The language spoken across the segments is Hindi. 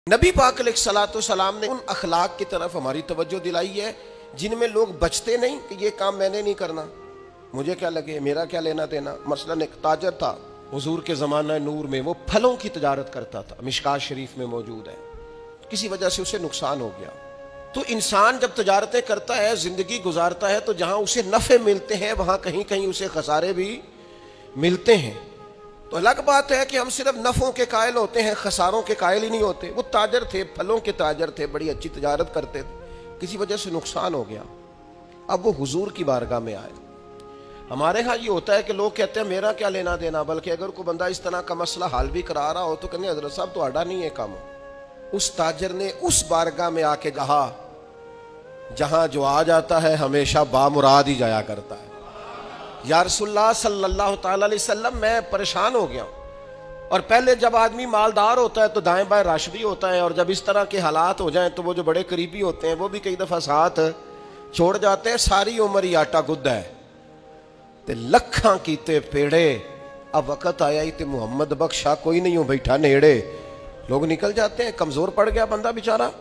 नबी पाक अलैहिस्सलाम ने उन अखलाक की तरफ हमारी तवज्जो दिलाई है जिनमें लोग बचते नहीं कि ये काम मैंने नहीं करना, मुझे क्या लगे, मेरा क्या लेना देना। मसलन एक ताजर था हुजूर के ज़माना नूर में, वो फलों की तजारत करता था, मिशकात शरीफ में मौजूद है। किसी वजह से उसे नुकसान हो गया। तो इंसान जब तजारतें करता है, जिंदगी गुजारता है, तो जहां उसे नफ़े मिलते हैं वहां कहीं कहीं उसे खसारे भी मिलते हैं। तो अलग बात है कि हम सिर्फ नफ़ों के कायल होते हैं, खसारों के कायल ही नहीं होते। वो ताजर थे, फलों के ताजर थे, बड़ी अच्छी तजारत करते थे, किसी वजह से नुकसान हो गया। अब वो हुजूर की बारगाह में आए। हमारे यहाँ ये होता है कि लोग कहते हैं मेरा क्या लेना देना, बल्कि अगर कोई बंदा इस तरह का मसला हल भी करा रहा हो तो कहने हजरत साहब तो आड़ा नहीं है काम। उस ताजर ने उस बारगाह में आके कहा जहां जो आ जाता है हमेशा बामुराद ही जाया करता है। या रसूलुल्लाह सल्लल्लाहु तआला अलैहि वसल्लम, मैं परेशान हो गया। और पहले जब आदमी मालदार होता है तो दाएं बाएं रश भी होता है, और जब इस तरह के हालात हो जाएं तो वो जो बड़े करीबी होते हैं वो भी कई दफा साथ छोड़ जाते हैं। सारी उम्र ही आटा गुद्दा है ते लखा कीते पेड़े, अब वक़्त आया ही ते मुहम्मद बख्शा कोई नहीं हो बैठा नेड़े। लोग निकल जाते हैं, कमजोर पड़ गया बंदा बेचारा।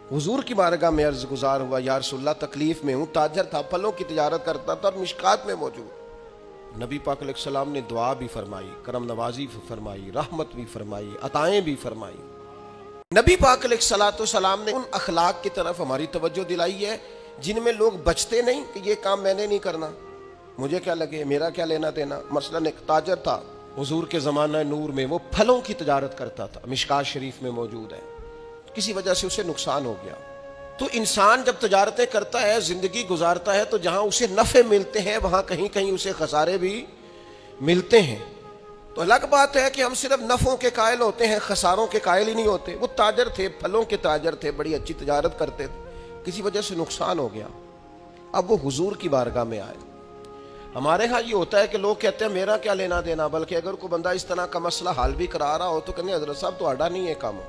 हुजूर की बारगाह में अर्ज गुजार हुआ, या रसूलल्लाह तकलीफ में हूँ। ताजर था, फलों की तजारत करता था और मिशकात में मौजूद। नबी पाक अलैहिस्सलाम ने दुआ भी फरमाई, करम नवाजी फरमाई, रहमत भी फरमाई, अताएं भी फरमाई। नबी पाक अलैहिस्सलाम ने उन अखलाक की तरफ हमारी तवज्जो दिलाई है जिनमें लोग बचते नहीं कि ये काम मैंने नहीं करना, मुझे क्या लगे, मेरा क्या लेना देना। मसलन एक ताजर था हुजूर के ज़माना नूर में, वो फलों की तजारत करता था, मिशकात शरीफ में मौजूद है। किसी वजह से उसे नुकसान हो गया। तो इंसान जब तजारतें करता है, जिंदगी गुजारता है, तो जहां उसे नफ़े मिलते हैं वहां कहीं कहीं उसे खसारे भी मिलते हैं। तो अलग बात है कि हम सिर्फ नफ़ों के कायल होते हैं, खसारों के कायल ही नहीं होते। वो ताजर थे, फलों के ताजर थे, बड़ी अच्छी तजारत करते थे, किसी वजह से नुकसान हो गया। अब वो हुजूर की बारगाह में आए। हमारे यहाँ ये होता है कि लोग कहते हैं मेरा क्या लेना देना, बल्कि अगर कोई बंदा इस तरह का मसला हल भी करा रहा हो तो कहने हजरत साहब तो आड़ा नहीं है काम।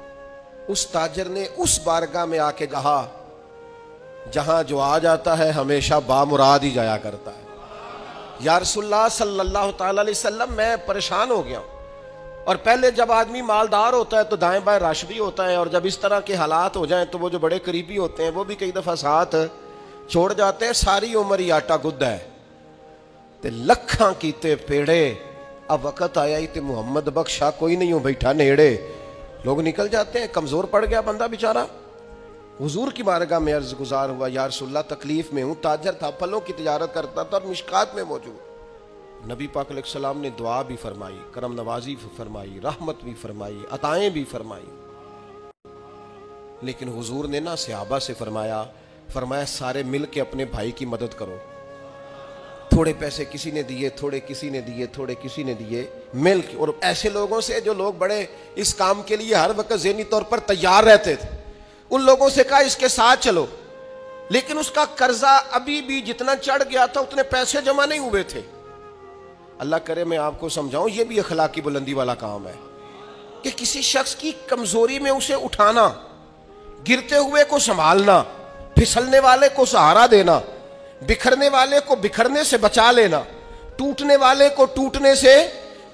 उस ताजर ने उस बारगाह में आके कहा जहां जो आ जाता है हमेशा बामुराद ही जाया करता है। या रसूलुल्लाह सल्लल्लाहु तआला अलैहि वसल्लम, मैं परेशान हो गया। और पहले जब आदमी मालदार होता है तो दाएं बाएं रश भी होता है, और जब इस तरह के हालात हो जाएं तो वो जो बड़े करीबी होते हैं वो भी कई दफा साथ छोड़ जाते हैं। सारी उम्र ही आटा गुद्दा है ते लखा कीते पेड़े, अब वक़्त आया ही ते मुहम्मद बख्शा कोई नहीं हो बैठा नेड़े। लोग निकल जाते हैं, कमजोर पड़ गया बंदा बेचारा। हुजूर की बारगाह में अर्ज गुजार हुआ, या रसूलल्लाह तकलीफ में हूँ। ताजर था, फलों की तजारत करता था और मिशकात में मौजूद। नबी पाक अलैहिस्सलाम ने दुआ भी फरमाई, करम नवाजी फरमाई, रहमत भी फरमाई, अताएं भी फरमाई। लेकिन हुजूर ने ना सहाबा से फरमाया सारे मिल के अपने भाई की मदद करो। थोड़े पैसे किसी ने दिए, थोड़े किसी ने दिए, थोड़े किसी ने दिए, मिल के। और ऐसे लोगों से जो लोग बड़े इस काम के लिए हर वक्त ज़हनी तौर पर तैयार रहते थे, उन लोगों से कहा इसके साथ चलो। लेकिन उसका कर्जा अभी भी जितना चढ़ गया था उतने पैसे जमा नहीं हुए थे। अल्लाह करे मैं आपको समझाऊं, ये भी अखलाक की बुलंदी वाला काम है कि किसी शख्स की कमजोरी में उसे उठाना, गिरते हुए को संभालना, फिसलने वाले को सहारा देना, बिखरने वाले को बिखरने से बचा लेना, टूटने वाले को टूटने से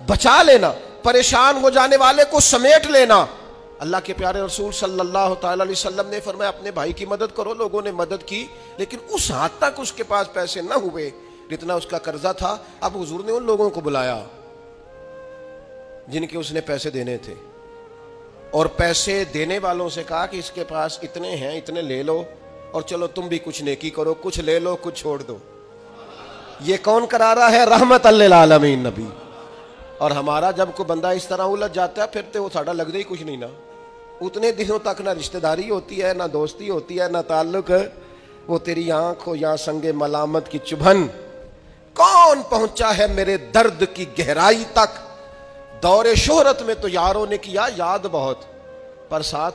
बचा लेना, परेशान हो जाने वाले को समेट लेना। अल्लाह के प्यारे रसूल सल्लल्लाहु तआला अलैहि वसल्लम ने फरमाया अपने भाई की मदद करो। लोगों ने मदद की, लेकिन उस हद तक उसके पास पैसे न हुए जितना उसका कर्जा था। अब हुजूर ने उन लोगों को बुलाया जिनके उसने पैसे देने थे, और पैसे देने वालों से कहा कि इसके पास इतने हैं, इतने ले लो, और चलो तुम भी कुछ नेकी करो, कुछ ले लो कुछ छोड़ दो। ये कौन करा रहा है? रहमत लिल आलमीन नबी। और हमारा जब कोई बंदा इस तरह उलझ जाता है फिर तो वो साड़ा लगता ही कुछ नहीं ना। उतने दिनों तक ना रिश्तेदारी होती है, ना दोस्ती होती है, ना ताल्लुक। वो तेरी आंख हो या संगे मलामत की चुभन, कौन पहुंचा है मेरे दर्द की गहराई तक। दौरे शोहरत में तो यारों ने किया याद बहुत, पर साथ